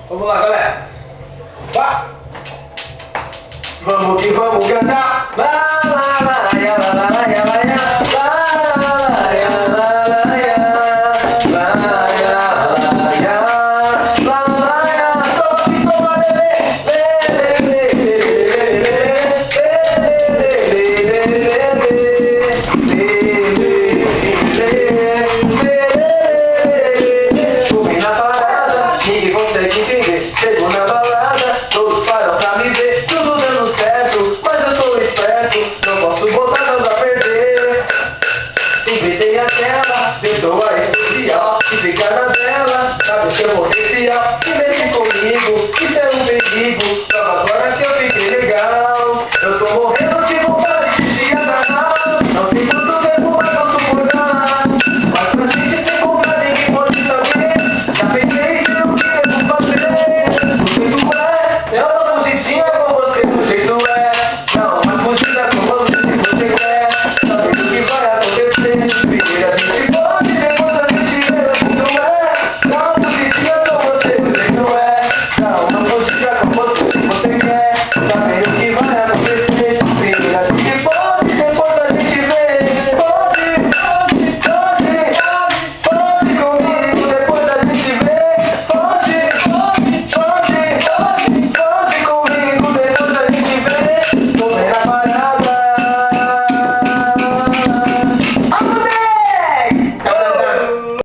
Vamos lá, galera. Vá. Vamos que vamos cantar. Lá, lá, lá, lá, lá, lá, lá, lá, chegou na balada, todos param pra me ver, tudo dando certo, mas eu tô esperto, não posso botar nada a perder. Inventei aquela, pessoa especial, que fica na dela, sabe o seu potencial, se mexe comigo, isso é um perigo, só agora que eu fiquei legal, eu tô morrendo.